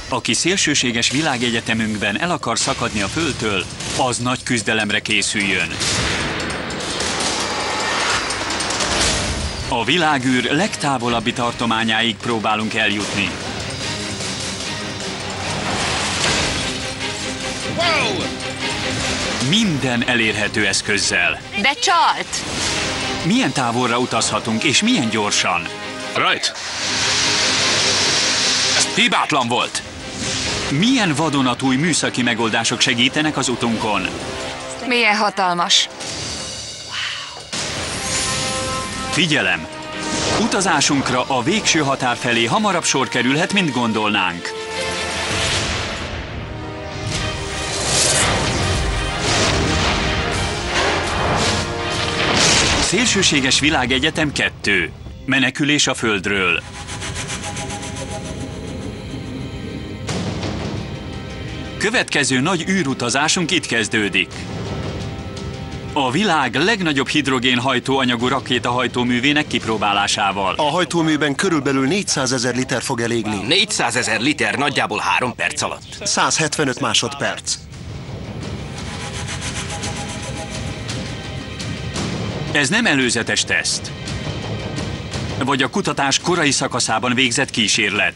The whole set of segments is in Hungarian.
Aki szélsőséges világegyetemünkben el akar szakadni a Földtől, az nagy küzdelemre készüljön. A világűr legtávolabbi tartományáig próbálunk eljutni. Minden elérhető eszközzel. De csalt! Milyen távolra utazhatunk, és milyen gyorsan? Right. Hibátlan volt. Milyen vadonatúj műszaki megoldások segítenek az utunkon? Milyen hatalmas! Figyelem! Utazásunkra a végső határ felé hamarabb sor kerülhet, mint gondolnánk. Szélsőséges világegyetem 2. Menekülés a Földről. Következő nagy űrutazásunk itt kezdődik. A világ legnagyobb hidrogénhajtóanyagú rakétahajtóművének kipróbálásával. A hajtóműben körülbelül 400 000 liter fog elégni. 400 000 liter nagyjából 3 perc alatt. 175 másodperc. Ez nem előzetes teszt. Vagy a kutatás korai szakaszában végzett kísérlet.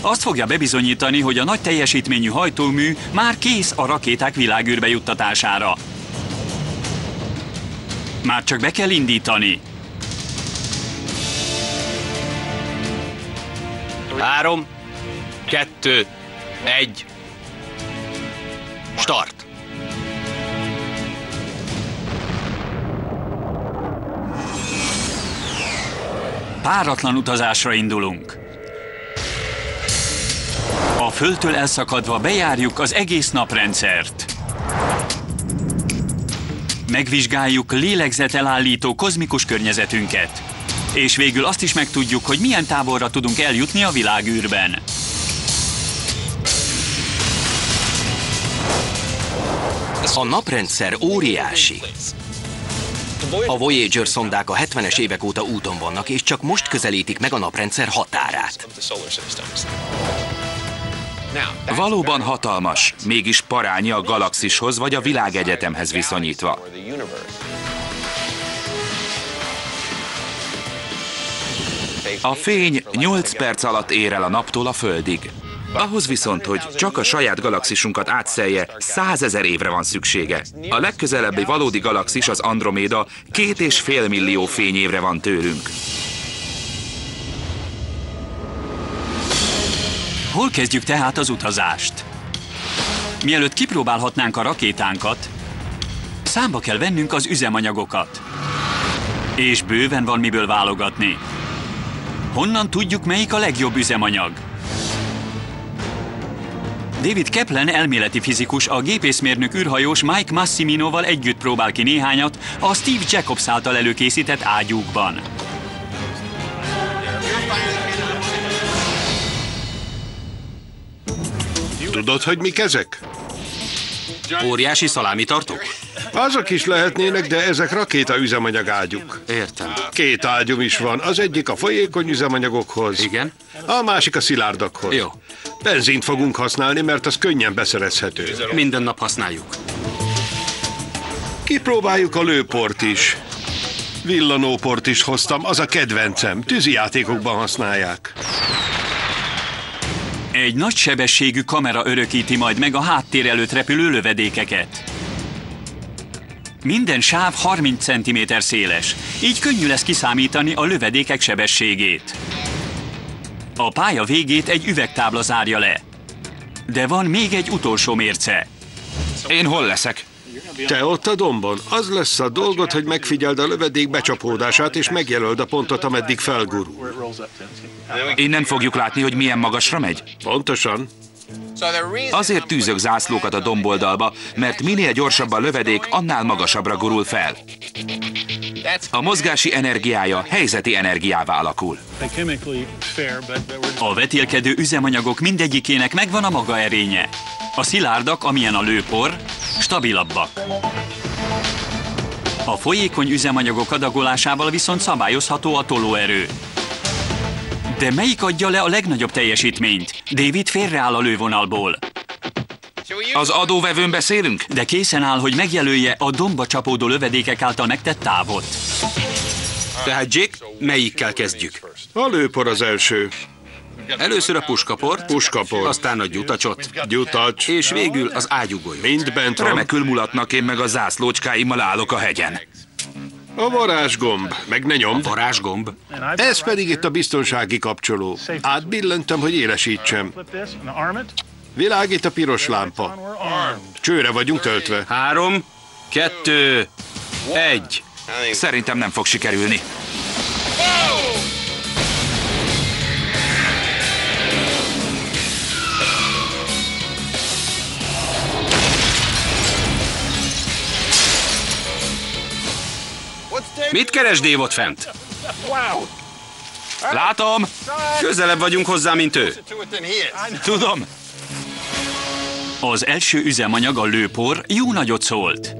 Azt fogja bebizonyítani, hogy a nagy teljesítményű hajtómű már kész a rakéták világűrbe juttatására. Már csak be kell indítani. 3, 2, 1. Start! Páratlan utazásra indulunk. A Földtől elszakadva bejárjuk az egész naprendszert. Megvizsgáljuk lélegzetelállító kozmikus környezetünket. És végül azt is megtudjuk, hogy milyen távolra tudunk eljutni a világűrben. A naprendszer óriási. A Voyager szondák a 70-es évek óta úton vannak, és csak most közelítik meg a naprendszer határát. Valóban hatalmas, mégis parányi a galaxishoz vagy a világegyetemhez viszonyítva. A fény 8 perc alatt ér el a naptól a Földig. Ahhoz viszont, hogy csak a saját galaxisunkat átszelje, 100 000 évre van szüksége. A legközelebbi valódi galaxis, az Androméda, 2,5 millió fényévre van tőlünk. Hol kezdjük tehát az utazást? Mielőtt kipróbálhatnánk a rakétánkat, számba kell vennünk az üzemanyagokat. És bőven van miből válogatni. Honnan tudjuk, melyik a legjobb üzemanyag? David Kaplan elméleti fizikus a gépészmérnök űrhajós Mike Massiminoval együtt próbál ki néhányat a Steve Jacobs által előkészített ágyúkban. Tudod, hogy mik ezek? Óriási szalámitartók? Azok is lehetnének, de ezek rakéta üzemanyagágyuk. Értem. 2 ágyum is van, az egyik a folyékony üzemanyagokhoz. Igen? A másik a szilárdakhoz. Jó. Benzint fogunk használni, mert az könnyen beszerezhető. Minden nap használjuk. Kipróbáljuk a lőport is. Villanóport is hoztam, az a kedvencem. Tűzijátékokban használják. Egy nagy sebességű kamera örökíti majd meg a háttér előtt repülő lövedékeket. Minden sáv 30 cm széles, így könnyű lesz kiszámítani a lövedékek sebességét. A pálya végét egy üvegtábla zárja le. De van még egy utolsó mérce. Én hol leszek? Te ott a dombon. Az lesz a dolgod, hogy megfigyeld a lövedék becsapódását, és megjelöld a pontot, ameddig felgurul. Innen fogjuk látni, hogy milyen magasra megy. Pontosan. Azért tűzök zászlókat a domboldalba, mert minél gyorsabb a lövedék, annál magasabbra gurul fel. A mozgási energiája helyzeti energiává alakul. A vetélkedő üzemanyagok mindegyikének megvan a maga erénye. A szilárdak, amilyen a lőpor, stabilabbak. A folyékony üzemanyagok adagolásával viszont szabályozható a tolóerő. De melyik adja le a legnagyobb teljesítményt? David félreáll a lővonalból. Az adóvevőn beszélünk? De készen áll, hogy megjelölje a domba csapódó lövedékek által megtett távot. Tehát Jake, melyikkel kezdjük? A lőpor az első. Először a puskaport, Puskapor. aztán a gyutacsot, Gyutacs. és végül az ágyúgolyó. Mind bent van. Remekül mulatnak, én meg a zászlócskáimmal állok a hegyen. A varázsgomb. Meg ne nyomd. Varázsgomb. Ez pedig itt a biztonsági kapcsoló. Átbillentem, hogy élesítsem. Világít a piros lámpa. Csőre vagyunk töltve. 3, 2, 1. Szerintem nem fog sikerülni. Mit keres Dave ott fent? Látom! Közelebb vagyunk hozzá, mint ő. Tudom! Az első üzemanyag, a lőpor, jó nagyot szólt.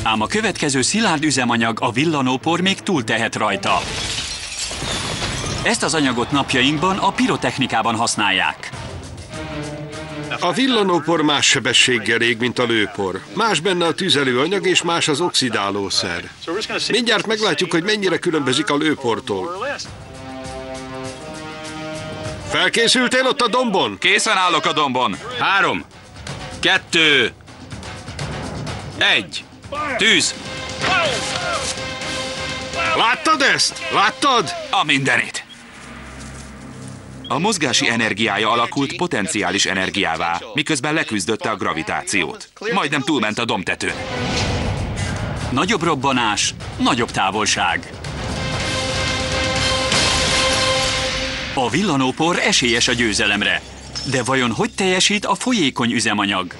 Ám a következő szilárd üzemanyag, a villanópor még túltehet rajta. Ezt az anyagot napjainkban a pirotechnikában használják. A villanópor más sebességgel ég, mint a lőpor. Más benne a tüzelőanyag, és más az oxidálószer. Mindjárt meglátjuk, hogy mennyire különbözik a lőportól. Felkészültél ott a dombon? Készen állok a dombon. 3, 2, 1. Tűz! Láttad ezt? Láttad? A mindenit. A mozgási energiája alakult potenciális energiává, miközben leküzdötte a gravitációt. Majdnem túlment a dombtetőn. Nagyobb robbanás, nagyobb távolság. A villanópor esélyes a győzelemre. De vajon hogy teljesít a folyékony üzemanyag?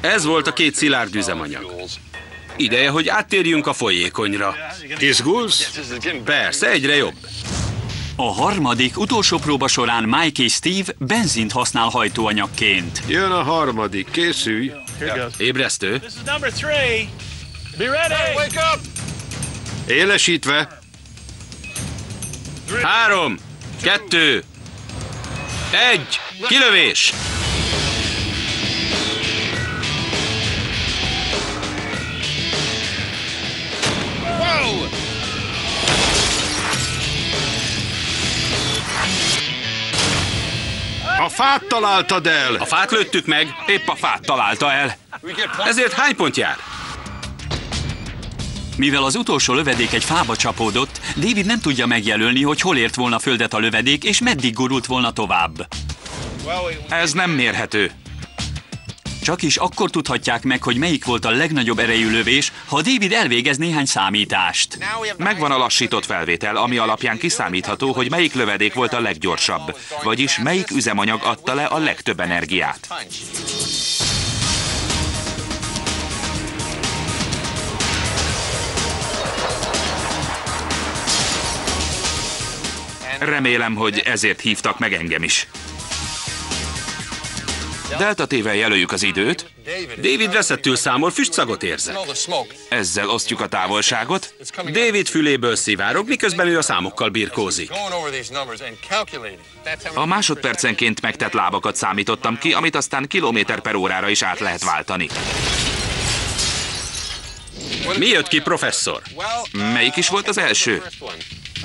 Ez volt a két szilárd üzemanyag. Ideje, hogy áttérjünk a folyékonyra. Izgulsz? Persze, egyre jobb. A harmadik, utolsó próba során Mike és Steve benzint használ hajtóanyagként. Jön a harmadik, készülj. Ébresztő. Élesítve. 3, 2, 1. Kilövés! A fát találtad el! A fát lőttük meg, Épp a fát találta el. ezért hány pont jár? Mivel az utolsó lövedék egy fába csapódott, David nem tudja megjelölni, hogy hol ért volna földet a lövedék, és meddig gurult volna tovább. Ez nem mérhető. Csak is akkor tudhatják meg, hogy melyik volt a legnagyobb erejű lövés, ha David elvégez néhány számítást. Megvan a lassított felvétel, ami alapján kiszámítható, hogy melyik lövedék volt a leggyorsabb, vagyis melyik üzemanyag adta le a legtöbb energiát. Remélem, hogy ezért hívtak meg engem is. Delta T-vel jelöljük az időt, David veszettül számol, füstszagot érzek. ezzel osztjuk a távolságot, David füléből szivárog, miközben ő a számokkal birkózik. a másodpercenként megtett lábakat számítottam ki, amit aztán km/órára is át lehet váltani. Mi jött ki, professzor? Melyik is volt az első?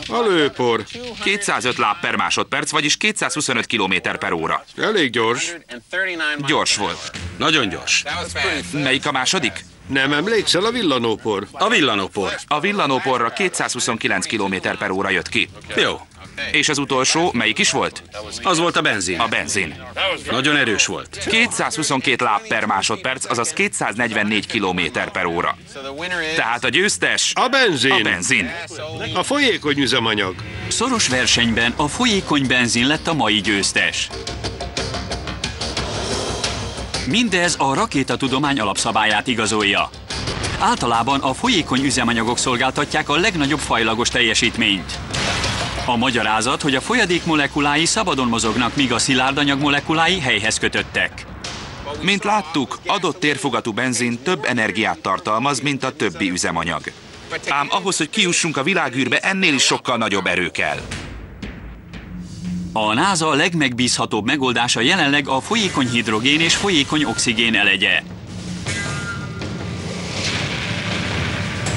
A lőpor. 205 láb per másodperc, vagyis 225 km/óra. Elég gyors. Gyors volt. Nagyon gyors. Melyik a második? Nem emlékszel, a villanópor? A villanópor. A villanóporra 229 km/óra jött ki. Jó. És az utolsó, melyik is volt? Az volt a benzin. A benzin. Nagyon erős volt. 222 láb per másodperc, azaz 244 km/óra. Tehát a győztes A benzin. a benzin. A folyékony üzemanyag. Szoros versenyben a folyékony benzin lett a mai győztes. Mindez a rakétatudomány alapszabályát igazolja. Általában a folyékony üzemanyagok szolgáltatják a legnagyobb fajlagos teljesítményt. A magyarázat, hogy a folyadék molekulái szabadon mozognak, míg a szilárdanyag molekulái helyhez kötöttek. Mint láttuk, adott térfogatú benzin több energiát tartalmaz, mint a többi üzemanyag. Ám ahhoz, hogy kijussunk a világűrbe, ennél is sokkal nagyobb erő kell. A NASA legmegbízhatóbb megoldása jelenleg a folyékony hidrogén és folyékony oxigén elegye.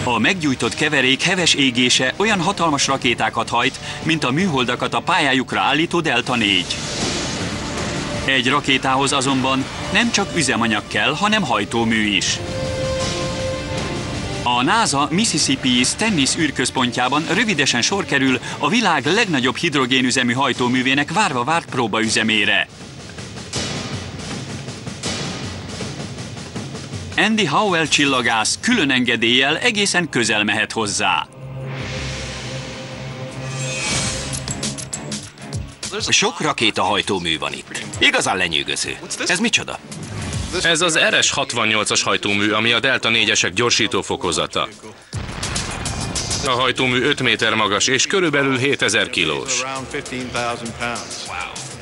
A meggyújtott keverék heves égése olyan hatalmas rakétákat hajt, mint a műholdakat a pályájukra állító Delta 4. Egy rakétához azonban nem csak üzemanyag kell, hanem hajtómű is. A NASA Mississippi Stennis űrközpontjában rövidesen sor kerül a világ legnagyobb hidrogénüzemű hajtóművének várva várt próbaüzemére. Andy Howell csillagász külön engedéllyel egészen közel mehet hozzá. Sok rakétahajtómű van itt. Igazán lenyűgöző. Ez micsoda? Ez az RS-68-as hajtómű, ami a Delta 4-esek gyorsító fokozata. A hajtómű 5 méter magas és körülbelül 7000 kilós.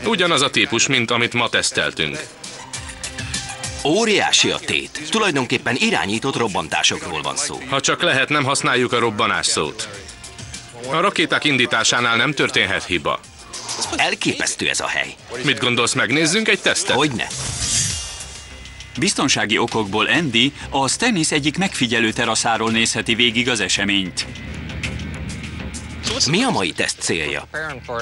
Ugyanaz a típus, mint amit ma teszteltünk. Óriási a tét. Tulajdonképpen irányított robbantásokról van szó. Ha csak lehet, nem használjuk a robbanás szót. A rakéták indításánál nem történhet hiba. Elképesztő ez a hely. Mit gondolsz, megnézzünk egy tesztet? Hogyne? Biztonsági okokból Andy a Stennis egyik megfigyelő teraszáról nézheti végig az eseményt. Mi a mai teszt célja?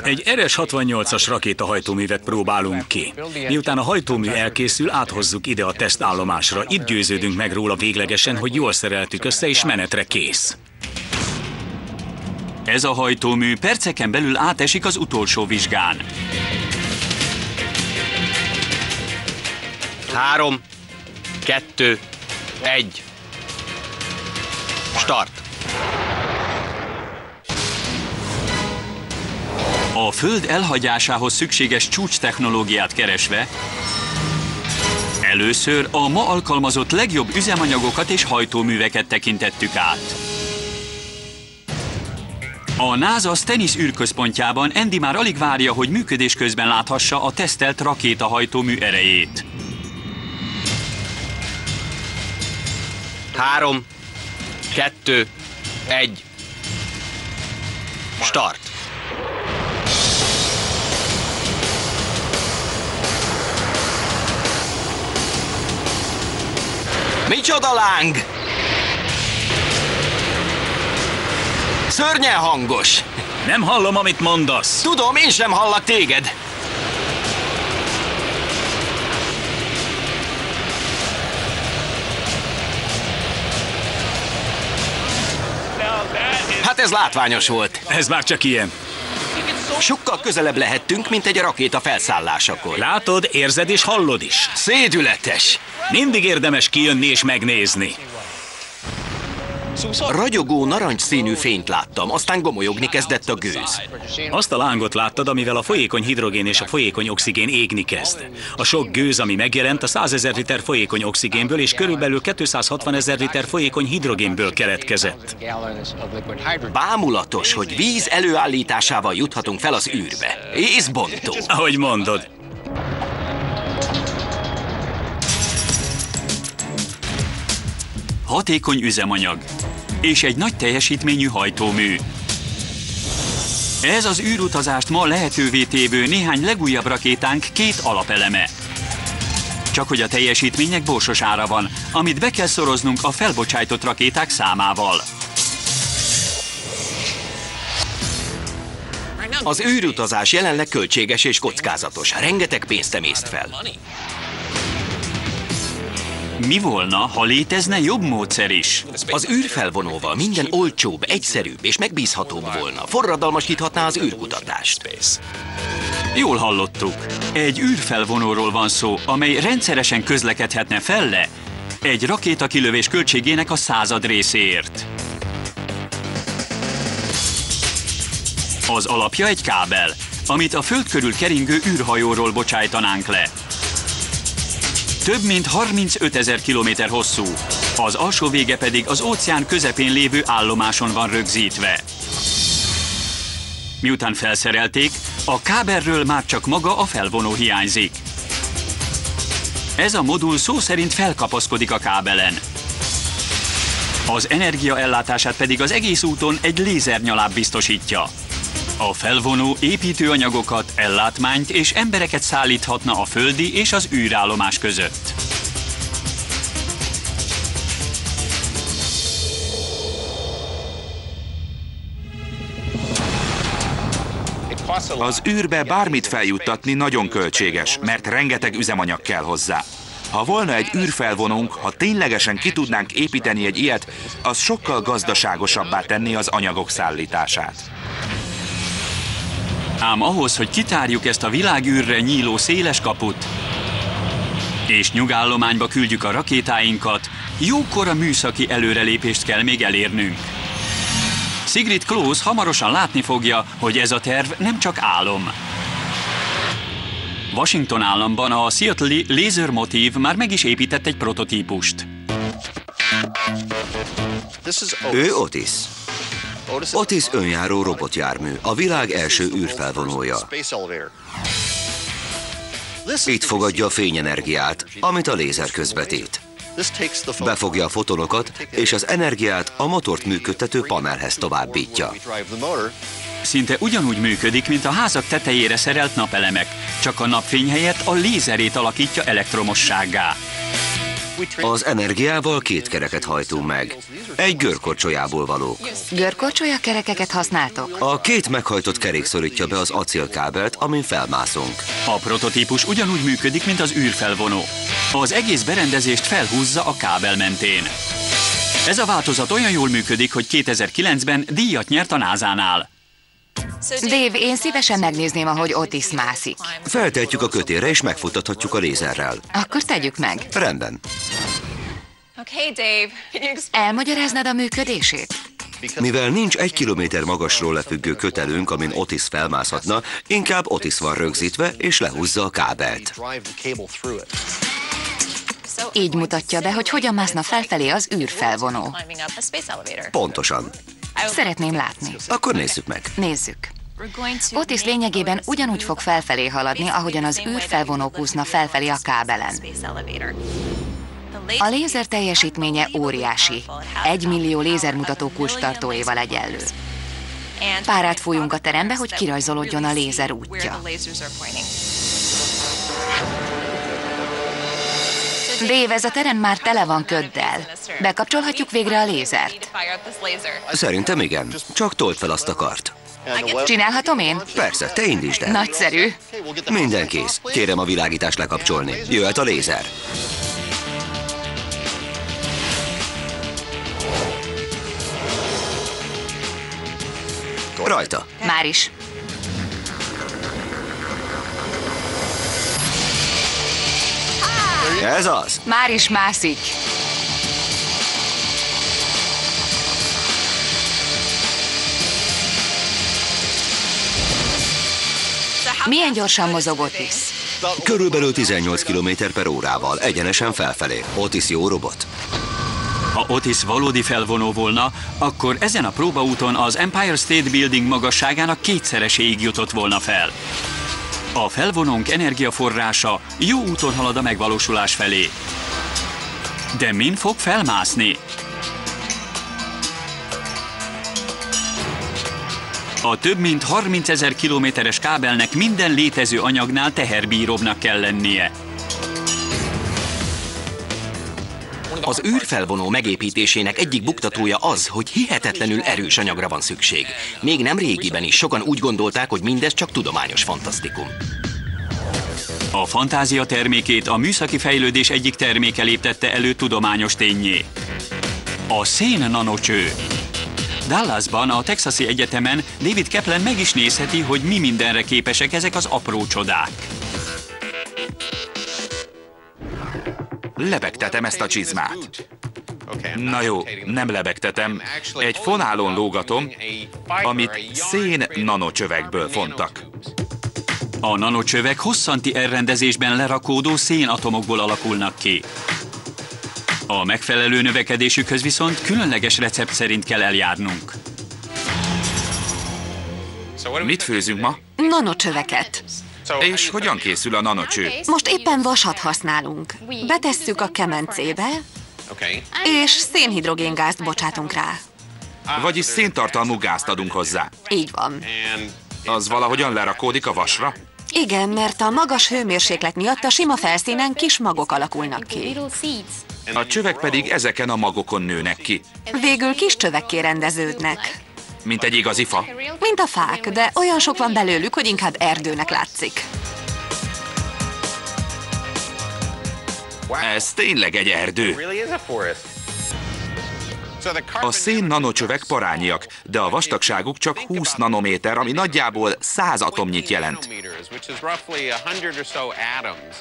Egy RS-68-as rakétahajtóművet próbálunk ki. Miután a hajtómű elkészül, áthozzuk ide a tesztállomásra. Itt győződünk meg róla véglegesen, hogy jól szereltük össze és menetre kész. Ez a hajtómű perceken belül átesik az utolsó vizsgán. 3, 2, 1. Start! A Föld elhagyásához szükséges csúcstechnológiát keresve, először a ma alkalmazott legjobb üzemanyagokat és hajtóműveket tekintettük át. A NASA Stennis űrközpontjában Andy már alig várja, hogy működés közben láthassa a tesztelt rakétahajtómű erejét. 3, 2, 1. Start! Micsoda láng! Szörnyen hangos! Nem hallom, amit mondasz. Tudom, én sem hallak téged! Hát ez látványos volt. Ez már csak ilyen. Sokkal közelebb lehettünk, mint egy rakéta felszállásakor. Látod, érzed és hallod is. Szédületes! Mindig érdemes kijönni és megnézni. Ragyogó narancsszínű fényt láttam, aztán gomolyogni kezdett a gőz. Azt a lángot láttad, amivel a folyékony hidrogén és a folyékony oxigén égni kezd. A sok gőz, ami megjelent, a 100 000 liter folyékony oxigénből és körülbelül 260 000 liter folyékony hidrogénből keletkezett. Bámulatos, hogy víz előállításával juthatunk fel az űrbe. Észbontó. Ahogy mondod. Hatékony üzemanyag és egy nagy teljesítményű hajtómű. Ez az űrutazást ma lehetővé tévő néhány legújabb rakétánk két alapeleme. Csak hogy a teljesítménynek borsos ára van, amit be kell szoroznunk a felbocsájtott rakéták számával. Az űrutazás jelenleg költséges és kockázatos. Rengeteg pénzt emészt fel. Mi volna, ha létezne jobb módszer is? Az űrfelvonóval minden olcsóbb, egyszerűbb és megbízhatóbb volna. Forradalmasíthatná az űrkutatást. Jól hallottuk. Egy űrfelvonóról van szó, amely rendszeresen közlekedhetne felle egy rakétakilövés költségének a 100 részéért. Az alapja egy kábel, amit a Föld körül keringő űrhajóról bocsájtanánk le. Több mint 35 000 kilométer hosszú, az alsó vége pedig az óceán közepén lévő állomáson van rögzítve. Miután felszerelték, a kábelről már csak maga a felvonó hiányzik. Ez a modul szó szerint felkapaszkodik a kábelen. Az energia ellátását pedig az egész úton egy lézernyaláb biztosítja. A felvonó építőanyagokat, ellátmányt és embereket szállíthatna a földi és az űrállomás között. Az űrbe bármit feljuttatni nagyon költséges, mert rengeteg üzemanyag kell hozzá. Ha volna egy űrfelvonónk, ha ténylegesen ki tudnánk építeni egy ilyet, az sokkal gazdaságosabbá tenné az anyagok szállítását. Ám ahhoz, hogy kitárjuk ezt a világűrre nyíló széles kaput, és nyugállományba küldjük a rakétáinkat, jókora műszaki előrelépést kell még elérnünk. Sigrid Klose hamarosan látni fogja, hogy ez a terv nem csak álom. Washington államban a Seattle-i Laser Motive már meg is épített egy prototípust. Ő Otis. Otis önjáró robotjármű, a világ első űrfelvonója. Itt fogadja a fényenergiát, amit a lézer közvetít. Befogja a fotonokat, és az energiát a motort működtető panelhez továbbítja. Szinte ugyanúgy működik, mint a házak tetejére szerelt napelemek, csak a napfény helyett a lézerét alakítja elektromossággá. Az energiával két kereket hajtunk meg. Egy görkorcsolyából valók. Görkorcsolya kerekeket használtok? A két meghajtott kerék szorítja be az acélkábelt, amin felmászunk. A prototípus ugyanúgy működik, mint az űrfelvonó. Az egész berendezést felhúzza a kábel mentén. Ez a változat olyan jól működik, hogy 2009-ben díjat nyert a NASA-nál. Dave, én szívesen megnézném, ahogy Otis mászik. Feltehetjük a kötélre, és megfuttathatjuk a lézerrel. Akkor tegyük meg. Rendben. Elmagyaráznád a működését? Mivel nincs 1 kilométer magasról lefüggő kötelünk, amin Otis felmászhatna, inkább Otis van rögzítve, és lehúzza a kábelt. Így mutatja be, hogy hogyan mászna felfelé az űrfelvonó. Pontosan. Szeretném látni. Akkor nézzük meg. Nézzük. Otis lényegében ugyanúgy fog felfelé haladni, ahogyan az űrfelvonók úszna felfelé a kábelen. A lézer teljesítménye óriási. 1 millió lézermutató kulcstartóéval egyenlő. Párát fújunk a terembe, hogy kirajzolódjon a lézer útja. Dave, ez a terem már tele van köddel. Bekapcsolhatjuk végre a lézert? Szerintem igen. Csak told fel azt a kart. Csinálhatom én? Persze, te indítsd el. Nagyszerű. Minden kész. Kérem a világítást lekapcsolni. Jöhet a lézer. Rajta. Már is. Ez az. Már is mászik. Milyen gyorsan mozog Otis? Körülbelül 18 km/órával, egyenesen felfelé. Otis jó robot. Ha Otis valódi felvonó volna, akkor ezen a próbaúton az Empire State Building magasságának kétszereséig jutott volna fel. A felvonónk energiaforrása jó úton halad a megvalósulás felé. De min fog felmászni? A több mint 30 000 kilométeres kábelnek minden létező anyagnál teherbíróbbnak kell lennie. Az űrfelvonó megépítésének egyik buktatója az, hogy hihetetlenül erős anyagra van szükség. Még nem régiben is sokan úgy gondolták, hogy mindez csak tudományos fantasztikum. A fantázia termékét a műszaki fejlődés egyik terméke léptette elő tudományos ténnyé. A szén nanocső. Dallasban, a Texasi Egyetemen David Kaplan meg is nézheti, hogy mi mindenre képesek ezek az apró csodák. Lebegtetem ezt a csizmát. Na jó, nem lebegtetem. Egy fonálon lógatom, amit szén nanocsövekből fontak. A nanocsövek hosszanti elrendezésben lerakódó szénatomokból alakulnak ki. A megfelelő növekedésükhöz viszont különleges recept szerint kell eljárnunk. Mit főzünk ma? Nanocsöveket. És hogyan készül a nanocső? Most éppen vasat használunk. Betesszük a kemencébe, És szénhidrogéngázt bocsátunk rá. Vagyis széntartalmú gázt adunk hozzá. Így van. Az valahogyan lerakódik a vasra? Igen, mert a magas hőmérséklet miatt a sima felszínen kis magok alakulnak ki. A csövek pedig ezeken a magokon nőnek ki. Végül kis csövekké rendeződnek. Mint egy igazi fa? Mint a fák, de olyan sok van belőlük, hogy inkább erdőnek látszik. Ez tényleg egy erdő. A szén nanocsövek parányiak, de a vastagságuk csak 20 nanométer, ami nagyjából 100 atomnyit jelent.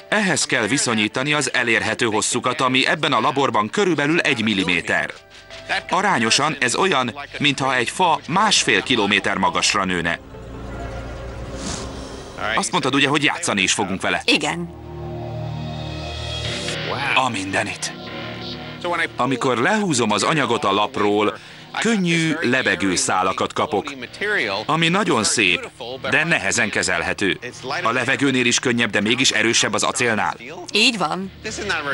Ehhez kell viszonyítani az elérhető hosszukat, ami ebben a laborban körülbelül 1 milliméter. Arányosan ez olyan, mintha egy fa 1,5 kilométer magasra nőne. Azt mondtad ugye, hogy játszani is fogunk vele? Igen. A mindenit. Amikor lehúzom az anyagot a lapról, könnyű levegőszálakat kapok, ami nagyon szép, de nehezen kezelhető. A levegőnél is könnyebb, de mégis erősebb az acélnál. Így van.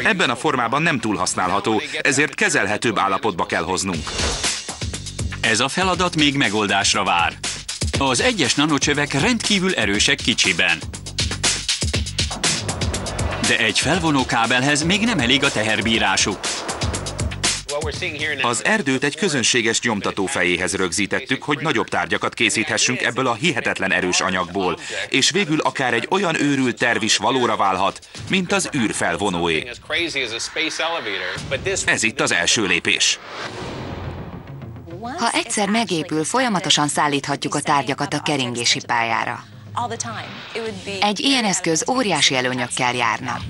Ebben a formában nem túl használható, ezért kezelhetőbb állapotba kell hoznunk. Ez a feladat még megoldásra vár. Az egyes nanocsövek rendkívül erősek kicsiben. De egy felvonó kábelhez még nem elég a teherbírásuk. Az erdőt egy közönséges nyomtató fejéhez rögzítettük, hogy nagyobb tárgyakat készíthessünk ebből a hihetetlen erős anyagból, és végül akár egy olyan őrült terv is valóra válhat, mint az űrfelvonóé. Ez itt az első lépés. Ha egyszer megépül, folyamatosan szállíthatjuk a tárgyakat a keringési pályára. Egy ilyen eszköz óriási előnyökkel járna.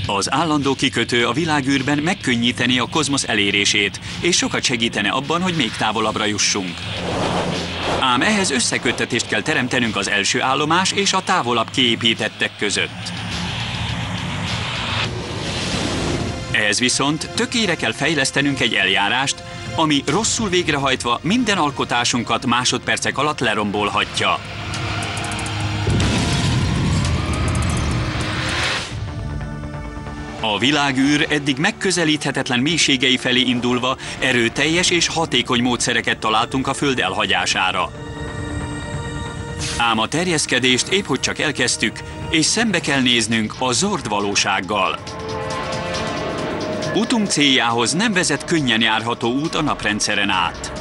Az állandó kikötő a világűrben megkönnyíteni a kozmosz elérését, és sokat segítene abban, hogy még távolabbra jussunk. Ám ehhez összeköttetést kell teremtenünk az első állomás és a távolabb kiépítettek között. Ehhez viszont tökére kell fejlesztenünk egy eljárást, ami rosszul végrehajtva minden alkotásunkat másodpercek alatt lerombolhatja. A világűr eddig megközelíthetetlen mélységei felé indulva erőteljes és hatékony módszereket találtunk a Föld elhagyására. Ám a terjeszkedést épphogy csak elkezdtük, és szembe kell néznünk a zord valósággal. Utunk céljához nem vezet könnyen járható út a naprendszeren át.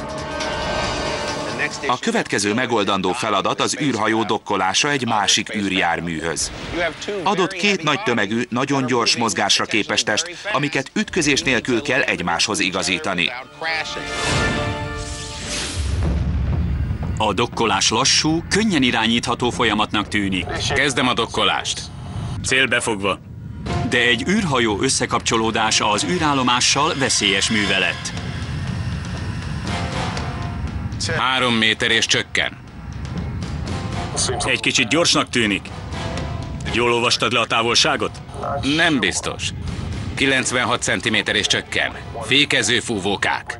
A következő megoldandó feladat az űrhajó dokkolása egy másik űrjárműhöz. Adott két nagy tömegű, nagyon gyors mozgásra képes test, amiket ütközés nélkül kell egymáshoz igazítani. A dokkolás lassú, könnyen irányítható folyamatnak tűnik. Kezdem a dokkolást. Célbefogva. De egy űrhajó összekapcsolódása az űrállomással veszélyes művelet. 3 méter és csökken. Egy kicsit gyorsnak tűnik. Jól olvastad le a távolságot? Nem biztos. 96 cm és csökken. Fékező fúvókák.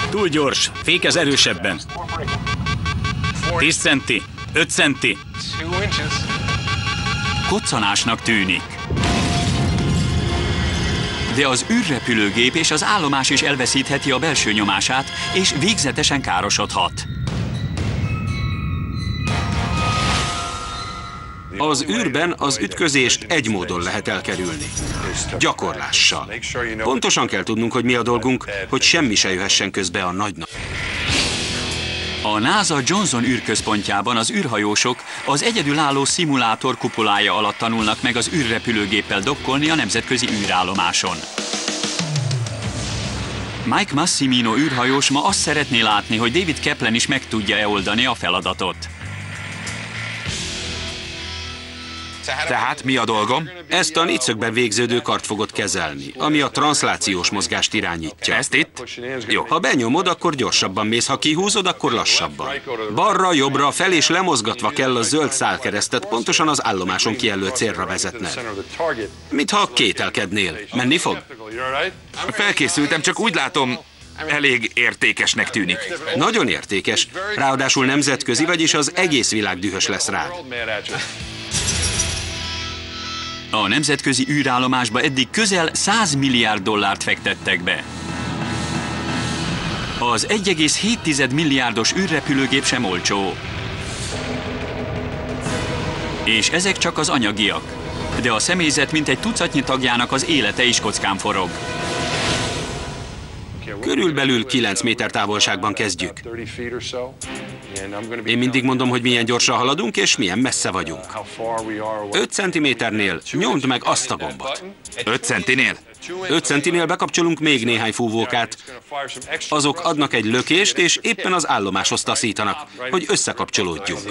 Túl gyors, fékez erősebben. 10 centi, 5 centi. Koccanásnak tűnik. De az űrrepülőgép és az állomás is elveszítheti a belső nyomását, és végzetesen károsodhat. Az űrben az ütközést egy módon lehet elkerülni. Gyakorlással. Pontosan kell tudnunk, hogy mi a dolgunk, hogy semmi se jöhessen közbe a nagynak. A NASA Johnson űrközpontjában az űrhajósok az egyedülálló szimulátor kupolája alatt tanulnak meg az űrrepülőgéppel dokkolni a nemzetközi űrállomáson. Mike Massimino űrhajós ma azt szeretné látni, hogy David Kaplan is meg tudja-e oldani a feladatot. Tehát mi a dolgom? Ezt a négyszögben végződő kart fogod kezelni, ami a transzlációs mozgást irányítja. Ezt itt? Jó. Ha benyomod, akkor gyorsabban mész, ha kihúzod, akkor lassabban. Balra, jobbra, fel és lemozgatva kell a zöld szálkeresztet, pontosan az állomáson kijelölt célra vezetned. Mintha kételkednél. Menni fog? Felkészültem, csak úgy látom, elég értékesnek tűnik. Nagyon értékes, ráadásul nemzetközi, vagyis az egész világ dühös lesz rád. A nemzetközi űrállomásba eddig közel 100 milliárd dollárt fektettek be. Az 1,7 milliárdos űrrepülőgép sem olcsó. És ezek csak az anyagiak. De a személyzet mintegy tucatnyi tagjának az élete is kockán forog. Körülbelül 9 méter távolságban kezdjük. Én mindig mondom, hogy milyen gyorsan haladunk, és milyen messze vagyunk. 5 centiméternél nyomd meg azt a gombot. 5 centinél? 5 centinél bekapcsolunk még néhány fúvókát. Azok adnak egy lökést, és éppen az állomáshoz taszítanak, hogy összekapcsolódjunk.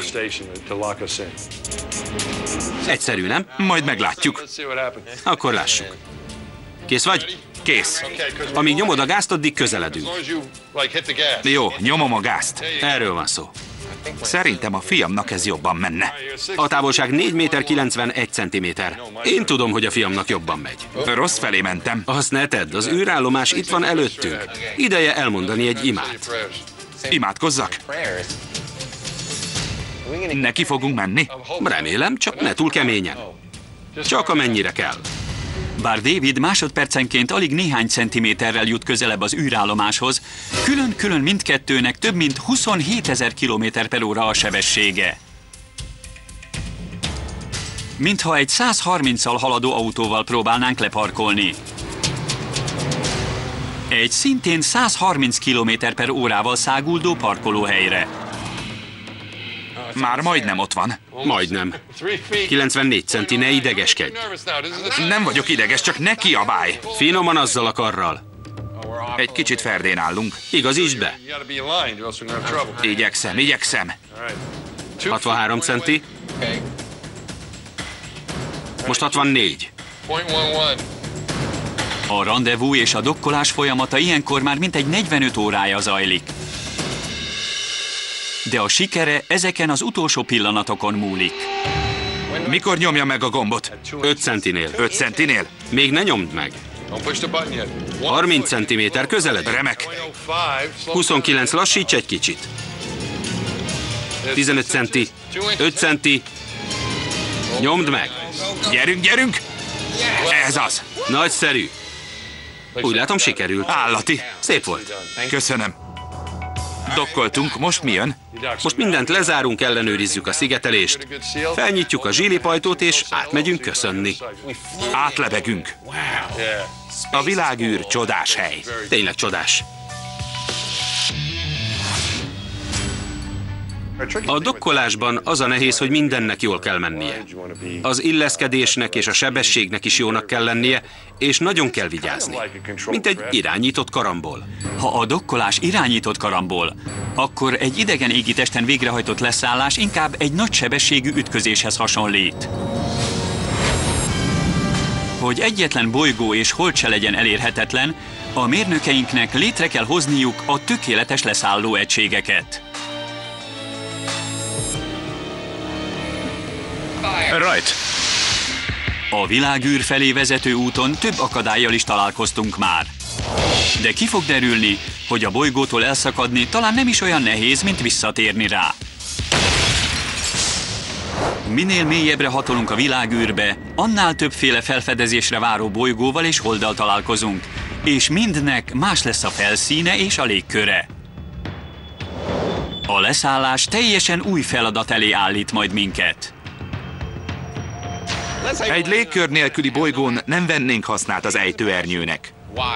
Egyszerű, nem? Majd meglátjuk. Akkor lássuk. Kész vagy? Kész. Amíg nyomod a gázt, addig közeledünk. Jó, nyomom a gázt. Erről van szó. Szerintem a fiamnak ez jobban menne. A távolság 4 méter 91 centiméter. Én tudom, hogy a fiamnak jobban megy. Rossz felé mentem. Azt ne tedd, az űrállomás itt van előttünk. Ideje elmondani egy imát. Imádkozzak? Neki fogunk menni? Remélem, csak ne túl keményen. Csak amennyire kell. Bár David másodpercenként alig néhány centiméterrel jut közelebb az űrállomáshoz, külön-külön mindkettőnek több mint 27 000 km/h a sebessége. Mintha egy 130-al haladó autóval próbálnánk leparkolni. Egy szintén 130 km/h száguldó parkolóhelyre. Már majdnem ott van. Majdnem. 94 centi, ne idegeskedj. Nem vagyok ideges, csak ne kiabálj. Finoman azzal a karral. Egy kicsit ferdén állunk. Igazítsd be. Igyekszem. 63 centi. Most 64. A randevú és a dokkolás folyamata ilyenkor már mintegy 45 órája zajlik. De a sikere ezeken az utolsó pillanatokon múlik. Mikor nyomja meg a gombot? 5 centinél. 5 centinél? Még ne nyomd meg. 30 centiméter közeled. Remek. 29, lassíts egy kicsit. 15 centi. 5 centi. Nyomd meg. Gyerünk! Ez az. Nagyszerű. Úgy látom, sikerült. Állati. Szép volt. Köszönöm. Dokkoltunk, most mi jön? Most mindent lezárunk, ellenőrizzük a szigetelést. Felnyitjuk a zsilipajtót, és átmegyünk köszönni. Átlebegünk. A világűr csodás hely. Tényleg csodás. A dokkolásban az a nehéz, hogy mindennek jól kell mennie. Az illeszkedésnek és a sebességnek is jónak kell lennie, és nagyon kell vigyázni. Mint egy irányított karambol. Ha a dokkolás irányított karambol, akkor egy idegen égitesten végrehajtott leszállás inkább egy nagy sebességű ütközéshez hasonlít. Hogy egyetlen bolygó és hold se legyen elérhetetlen, a mérnökeinknek létre kell hozniuk a tökéletes leszálló egységeket. Rajt! A világűr felé vezető úton több akadállyal is találkoztunk már. De ki fog derülni, hogy a bolygótól elszakadni talán nem is olyan nehéz, mint visszatérni rá. Minél mélyebbre hatolunk a világűrbe, annál többféle felfedezésre váró bolygóval és holddal találkozunk, és mindnek más lesz a felszíne és a légköre. A leszállás teljesen új feladat elé állít majd minket. Egy légkör nélküli bolygón nem vennénk hasznát az ejtőernyőnek.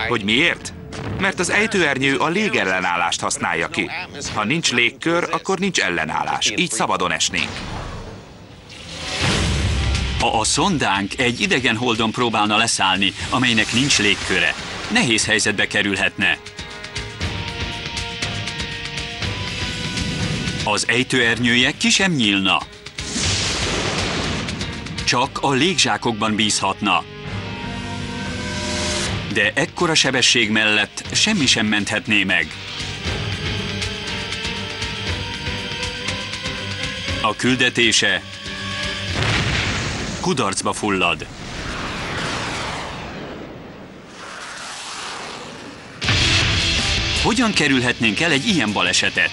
Hogy miért? Mert az ejtőernyő a légellenállást használja ki. Ha nincs légkör, akkor nincs ellenállás. Így szabadon esnénk. Ha a szondánk egy idegen holdon próbálna leszállni, amelynek nincs légköre, nehéz helyzetbe kerülhetne. Az ejtőernyője ki sem nyílna. Csak a légzsákokban bízhatna. De ekkora sebesség mellett semmi sem menthetné meg. A küldetése kudarcba fullad. Hogyan kerülhetnénk el egy ilyen balesetet?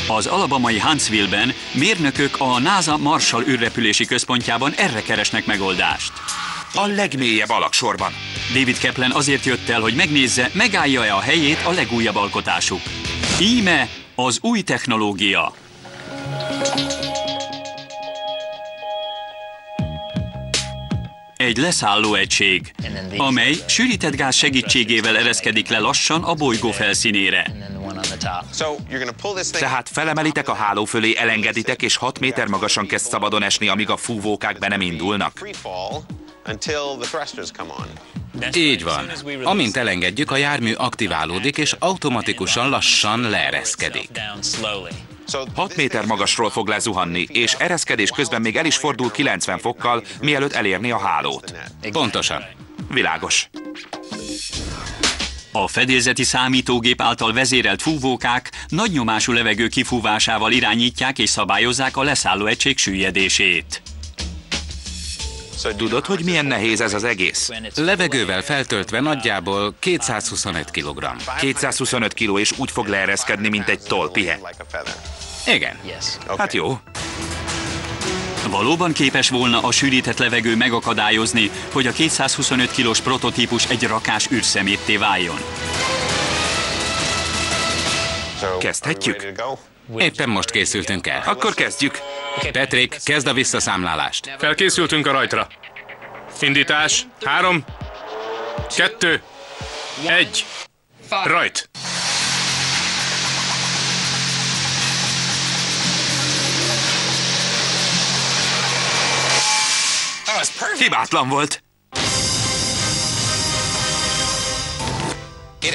Az alabamai Huntsville-ben mérnökök a NASA Marshall űrrepülési központjában erre keresnek megoldást. A legmélyebb alagsorban. David Kaplan azért jött el, hogy megnézze, megállja-e a helyét a legújabb alkotásuk. Íme az új technológia. Egy leszálló egység, amely sűrített gáz segítségével ereszkedik le lassan a bolygó felszínére. Tehát felemelitek a háló fölé, elengeditek, és 6 méter magasan kezd szabadon esni, amíg a fúvókák be nem indulnak. Így van. Amint elengedjük, a jármű aktiválódik, és automatikusan lassan leereszkedik. 6 méter magasról fog lezuhanni, és ereszkedés közben még el is fordul 90 fokkal, mielőtt elérni a hálót. Pontosan. Világos. A fedélzeti számítógép által vezérelt fúvókák nagy nyomású levegő kifúvásával irányítják és szabályozzák a leszálló egység süllyedését. Tudod, hogy milyen nehéz ez az egész? Levegővel feltöltve nagyjából 225 kg. 225 kg, és úgy fog leereszkedni, mint egy tollpihe. Igen. Hát jó. Valóban képes volna a sűrített levegő megakadályozni, hogy a 225 kilós prototípus egy rakás űrszemétté váljon. Kezdhetjük? Éppen most készültünk el. Akkor kezdjük. Patrick, kezd a visszaszámlálást. Felkészültünk a rajtra. Indítás. 3, 2, 1. Rajt! Hibátlan volt.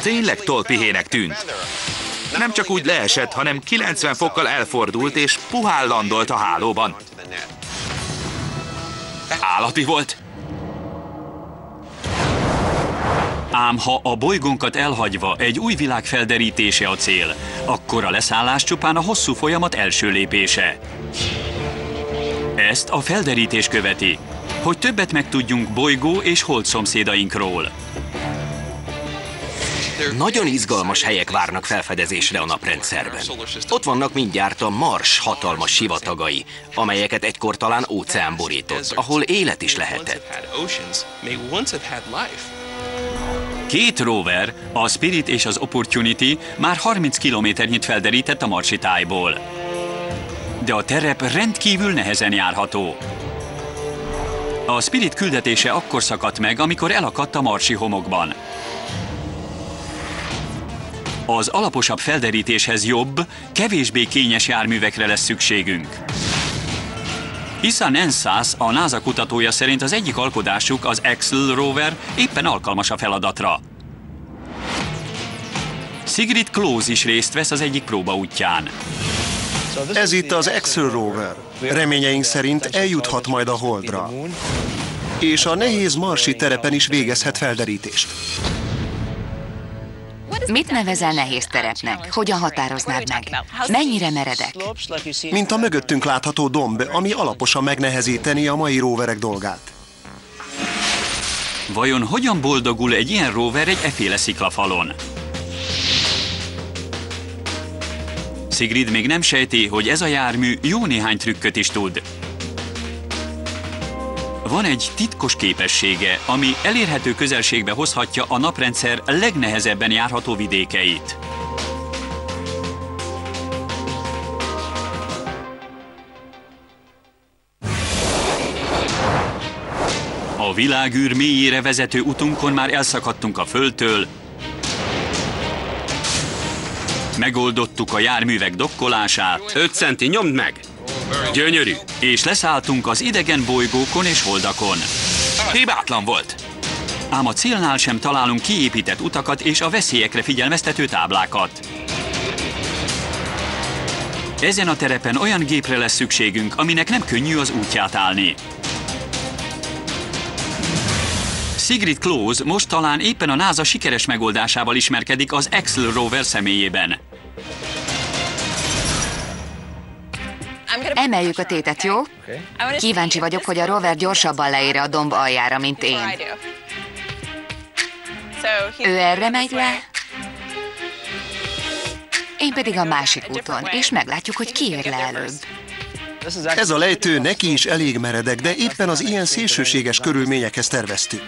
Tényleg tollpihének tűnt. Nem csak úgy leesett, hanem 90 fokkal elfordult, és puhán landolt a hálóban. Állati volt. Ám ha a bolygónkat elhagyva egy új világ felderítése a cél, akkor a leszállás csupán a hosszú folyamat első lépése. Ezt a felderítés követi, hogy többet megtudjunk bolygó és hold szomszédainkról. Nagyon izgalmas helyek várnak felfedezésre a naprendszerben. Ott vannak mindjárt a Mars hatalmas sivatagai, amelyeket egykor talán óceán borított, ahol élet is lehetett. Két rover, a Spirit és az Opportunity már 30 kilométernyit felderített a marsi tájból. De a terep rendkívül nehezen járható. A Spirit küldetése akkor szakadt meg, amikor elakadt a marsi homokban. Az alaposabb felderítéshez jobb, kevésbé kényes járművekre lesz szükségünk. Issa Nensas, a NASA kutatója szerint az egyik alkotásuk, az Axel rover éppen alkalmas a feladatra. Sigrid Klose is részt vesz az egyik próbaútján. Ez itt az Axel rover. Reményeink szerint eljuthat majd a Holdra. És a nehéz marsi terepen is végezhet felderítést. Mit nevezel nehéz terepnek? Hogyan határoznád meg? Mennyire meredek? Mint a mögöttünk látható domb, ami alaposan megnehezíteni a mai roverek dolgát. Vajon hogyan boldogul egy ilyen rover egy efféle sziklafalon? Sigrid még nem sejti, hogy ez a jármű jó néhány trükköt is tud. Van egy titkos képessége, ami elérhető közelségbe hozhatja a naprendszer legnehezebben járható vidékeit. A világűr mélyére vezető utunkon már elszakadtunk a Földtől, megoldottuk a járművek dokkolását. 5 centi, nyomd meg! Gyönyörű! És leszálltunk az idegen bolygókon és holdakon. Hibátlan volt. Ám a célnál sem találunk kiépített utakat és a veszélyekre figyelmeztető táblákat. Ezen a terepen olyan gépre lesz szükségünk, aminek nem könnyű az útját állni. Sigrid Klose most talán éppen a NASA sikeres megoldásával ismerkedik az Axel rover személyében. Emeljük a tétet, jó? Kíváncsi vagyok, hogy a rover gyorsabban leér a domb aljára, mint én. Ő erre megy le, én pedig a másik úton, és meglátjuk, hogy ki ér le előbb. Ez a lejtő neki is elég meredek, de éppen az ilyen szélsőséges körülményekhez terveztük.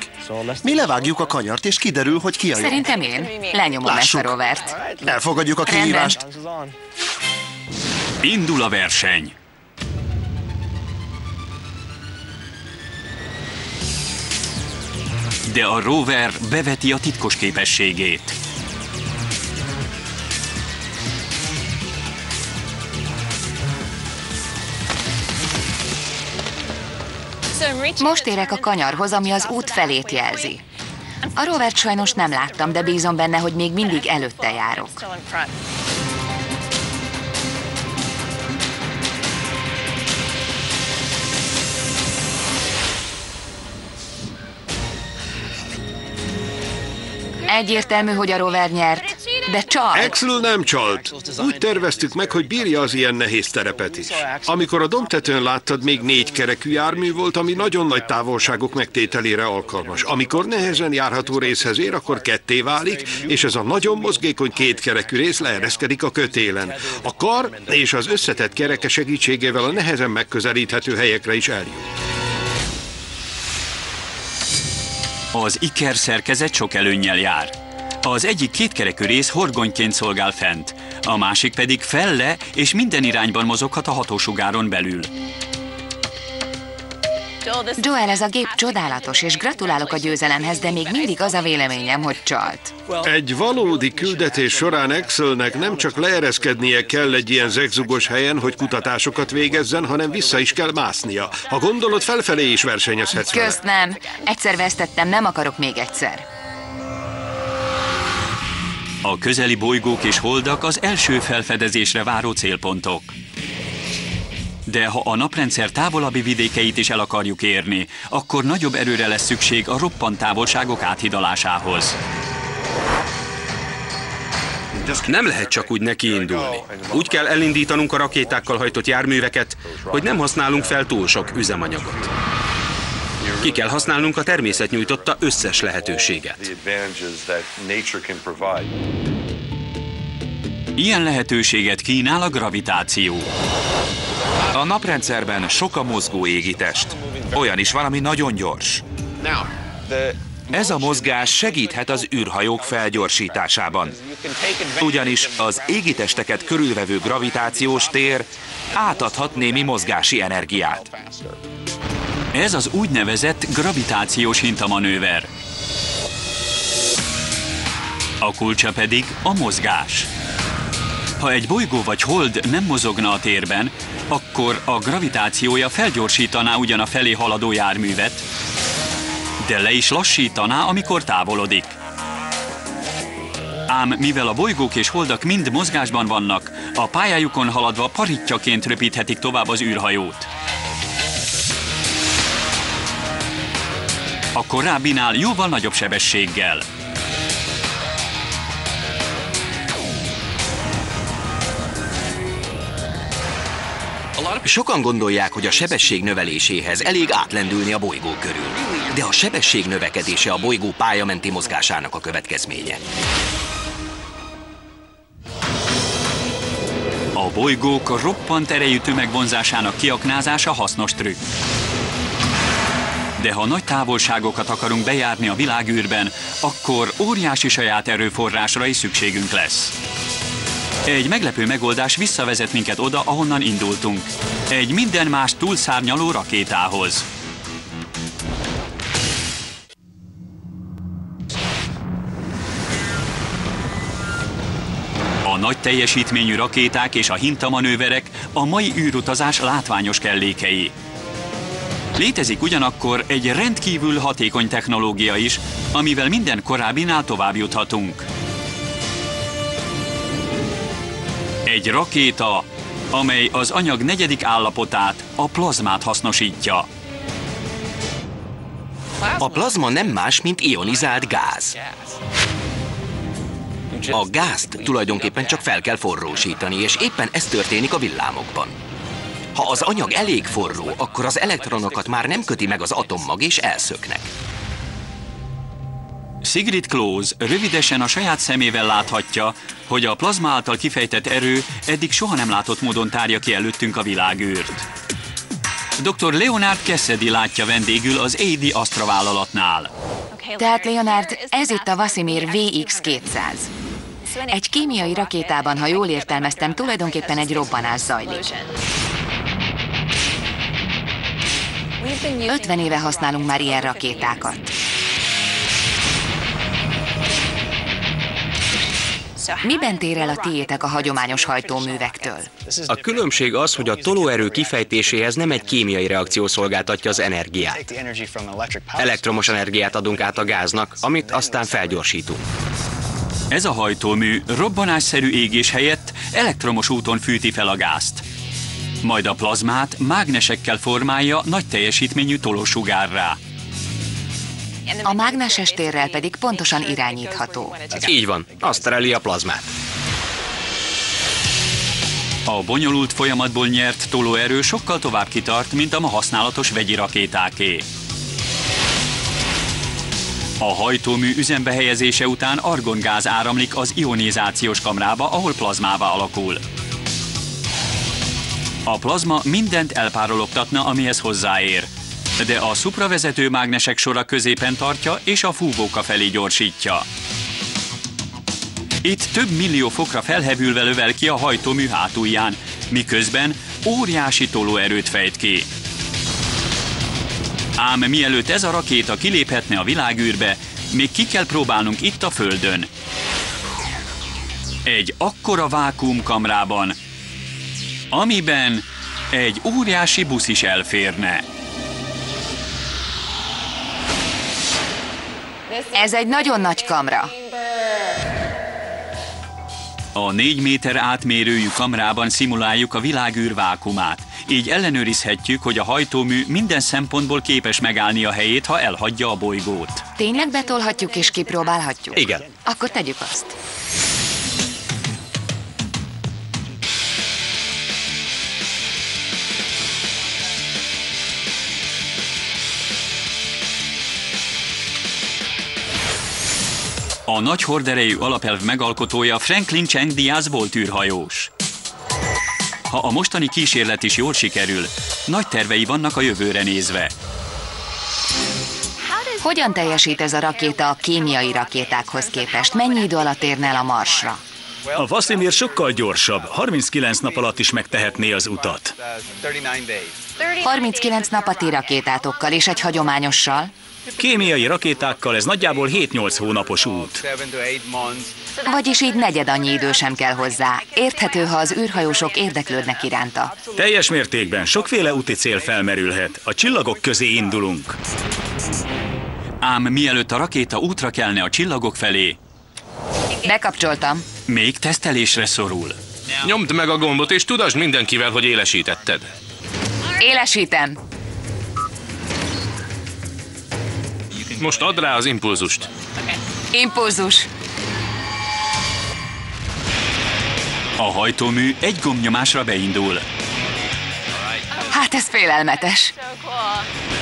Mi levágjuk a kanyart, és kiderül, hogy ki a jobb. Szerintem én lenyomom ezt a rovert. Elfogadjuk a kihívást. Indul a verseny. De a rover beveti a titkos képességét. Most érek a kanyarhoz, ami az út felét jelzi. A rovert sajnos nem láttam, de bízom benne, hogy még mindig előtte járok. Egyértelmű, hogy a rover nyert, de csalt. Axel nem csalt. Úgy terveztük meg, hogy bírja az ilyen nehéz terepet is. Amikor a dombtetőn láttad, még 4 kerekű jármű volt, ami nagyon nagy távolságok megtételére alkalmas. Amikor nehezen járható részhez ér, akkor ketté válik, és ez a nagyon mozgékony 2 kerekű rész leereszkedik a kötélen. A kar és az összetett kereke segítségével a nehezen megközelíthető helyekre is eljut. Az iker szerkezet sok előnnyel jár. Az egyik 2 kerekű rész horgonyként szolgál fent, a másik pedig felle és minden irányban mozoghat a hatósugáron belül. Joel, ez a gép csodálatos, és gratulálok a győzelemhez, de még mindig az a véleményem, hogy csalt. Egy valódi küldetés során Axelnek nem csak leereszkednie kell egy ilyen zegzugos helyen, hogy kutatásokat végezzen, hanem vissza is kell másznia. Ha gondolod, felfelé is versenyezhetsz vele. Közt nem. Egyszer vesztettem, nem akarok még egyszer. A közeli bolygók és holdak az első felfedezésre váró célpontok. De ha a naprendszer távolabbi vidékeit is el akarjuk érni, akkor nagyobb erőre lesz szükség a roppant távolságok áthidalásához. Nem lehet csak úgy nekiindulni. Úgy kell elindítanunk a rakétákkal hajtott járműveket, hogy nem használunk fel túl sok üzemanyagot. Ki kell használnunk a természet nyújtotta összes lehetőséget. Ilyen lehetőséget kínál a gravitáció. A naprendszerben sok a mozgó égitest. Olyan is van, ami nagyon gyors. Ez a mozgás segíthet az űrhajók felgyorsításában. Ugyanis az égitesteket körülvevő gravitációs tér átadhat némi mozgási energiát. Ez az úgynevezett gravitációs hintamanőver. A kulcsa pedig a mozgás. Ha egy bolygó vagy hold nem mozogna a térben, akkor a gravitációja felgyorsítaná ugyan a felé haladó járművet, de le is lassítaná, amikor távolodik. Ám mivel a bolygók és holdak mind mozgásban vannak, a pályájukon haladva paritjaként röpíthetik tovább az űrhajót. A korábbinál jóval nagyobb sebességgel. Sokan gondolják, hogy a sebesség növeléséhez elég átlendülni a bolygó körül. De a sebesség növekedése a bolygó pályamenti mozgásának a következménye. A bolygók roppant erejű tömegvonzásának kiaknázása hasznos trükk. De ha nagy távolságokat akarunk bejárni a világűrben, akkor óriási saját erőforrásra is szükségünk lesz. Egy meglepő megoldás visszavezet minket oda, ahonnan indultunk. Egy minden más túlszárnyaló rakétához. A nagy teljesítményű rakéták és a hintamanőverek a mai űrutazás látványos kellékei. Létezik ugyanakkor egy rendkívül hatékony technológia is, amivel minden korábbinál tovább juthatunk. Egy rakéta, amely az anyag negyedik állapotát, a plazmát hasznosítja. A plazma nem más, mint ionizált gáz. A gázt tulajdonképpen csak fel kell forrósítani, és éppen ez történik a villámokban. Ha az anyag elég forró, akkor az elektronokat már nem köti meg az atommag, és elszöknek. Sigrid Klose rövidesen a saját szemével láthatja, hogy a plazma által kifejtett erő eddig soha nem látott módon tárja ki előttünk a világűrt. Dr. Leonard Cassidy látja vendégül az AD Astra vállalatnál. Tehát Leonard, ez itt a Vasimir VX-200. Egy kémiai rakétában, ha jól értelmeztem, tulajdonképpen egy robbanás zajlik. 50 éve használunk már ilyen rakétákat. Miben tér el a tiétek a hagyományos hajtóművektől? A különbség az, hogy a tolóerő kifejtéséhez nem egy kémiai reakció szolgáltatja az energiát. Elektromos energiát adunk át a gáznak, amit aztán felgyorsítunk. Ez a hajtómű robbanásszerű égés helyett elektromos úton fűti fel a gázt. Majd a plazmát mágnesekkel formálja nagy teljesítményű tolósugárrá. A mágneses térrel pedig pontosan irányítható. Így van, azt tereli a plazmát. A bonyolult folyamatból nyert tolóerő sokkal tovább kitart, mint a ma használatos vegyi rakétáké. A hajtómű üzembe helyezése után argongáz áramlik az ionizációs kamrába, ahol plazmává alakul. A plazma mindent elpárologtatna, amihez hozzáér, de a szupravezető mágnesek sora középen tartja és a fúvóka felé gyorsítja. Itt több millió fokra felhevülve lövel ki a hajtómű hátulján, miközben óriási tolóerőt fejt ki. Ám mielőtt ez a rakéta kiléphetne a világűrbe, még ki kell próbálnunk itt a Földön. Egy akkora vákuumkamrában, amiben egy óriási busz is elférne. Ez egy nagyon nagy kamra. A 4 méter átmérőjű kamrában szimuláljuk a világűr vákuumát. Így ellenőrizhetjük, hogy a hajtómű minden szempontból képes megállni a helyét, ha elhagyja a bolygót. Tényleg betolhatjuk és kipróbálhatjuk? Igen. Akkor tegyük azt. A nagy horderejű alapelv megalkotója Franklin Cheng Diaz volt űrhajós. Ha a mostani kísérlet is jól sikerül, nagy tervei vannak a jövőre nézve. Hogyan teljesít ez a rakéta a kémiai rakétákhoz képest? Mennyi idő alatt érne el a Marsra? A Vasimir sokkal gyorsabb, 39 nap alatt is megtehetné az utat. 39 nap a ti rakétátokkal és egy hagyományossal? Kémiai rakétákkal ez nagyjából 7-8 hónapos út. Vagyis így negyed annyi idő sem kell hozzá. Érthető, ha az űrhajósok érdeklődnek iránta. Teljes mértékben sokféle úti cél felmerülhet. A csillagok közé indulunk. Ám mielőtt a rakéta útra kelne a csillagok felé, bekapcsoltam. Még tesztelésre szorul. Nyomd meg a gombot és tudasd mindenkivel, hogy élesítetted. Élesítem. Most add rá az impulzust. Impulzus. A hajtómű egy gombnyomásra beindul. Hát ez félelmetes.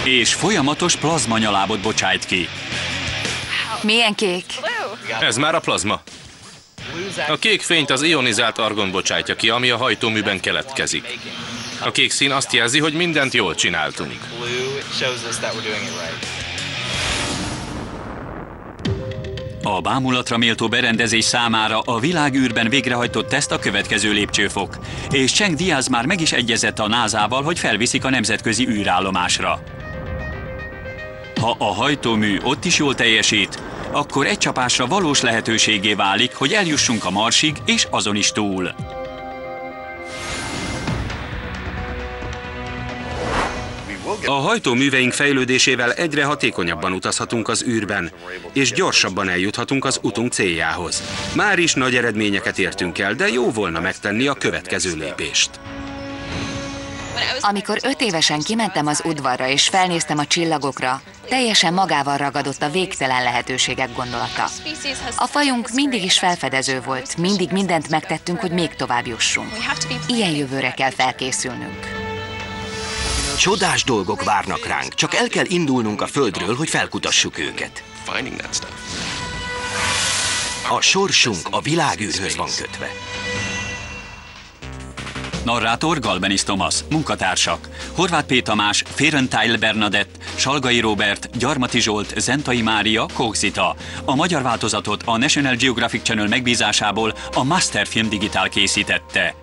És folyamatos plazmanyalábot bocsájt ki. Milyen kék? Ez már a plazma. A kék fényt az ionizált argon bocsátja ki, ami a hajtóműben keletkezik. A kék szín azt jelzi, hogy mindent jól csináltunk. A bámulatra méltó berendezés számára a világűrben végrehajtott teszt a következő lépcsőfok, és Cheng Diaz már meg is egyezett a NASA-val, hogy felviszik a nemzetközi űrállomásra. Ha a hajtómű ott is jól teljesít, akkor egy csapásra valós lehetőségé válik, hogy eljussunk a Marsig és azon is túl. A hajtóműveink fejlődésével egyre hatékonyabban utazhatunk az űrben, és gyorsabban eljuthatunk az utunk céljához. Már is nagy eredményeket értünk el, de jó volna megtenni a következő lépést. Amikor 5 évesen kimentem az udvarra és felnéztem a csillagokra, teljesen magával ragadott a végtelen lehetőségek gondolata. A fajunk mindig is felfedező volt, mindig mindent megtettünk, hogy még tovább jussunk. Ilyen jövőre kell felkészülnünk. Csodás dolgok várnak ránk, csak el kell indulnunk a Földről, hogy felkutassuk őket. A sorsunk a világűrhöz van kötve. Narrátor Galbenis Thomas, munkatársak: Horváth P. Tamás, Férentyle Bernadett, Salgai Róbert, Gyarmati Zsolt, Zentai Mária, Kókszita. A magyar változatot a National Geographic Channel megbízásából a Master Film Digital készítette.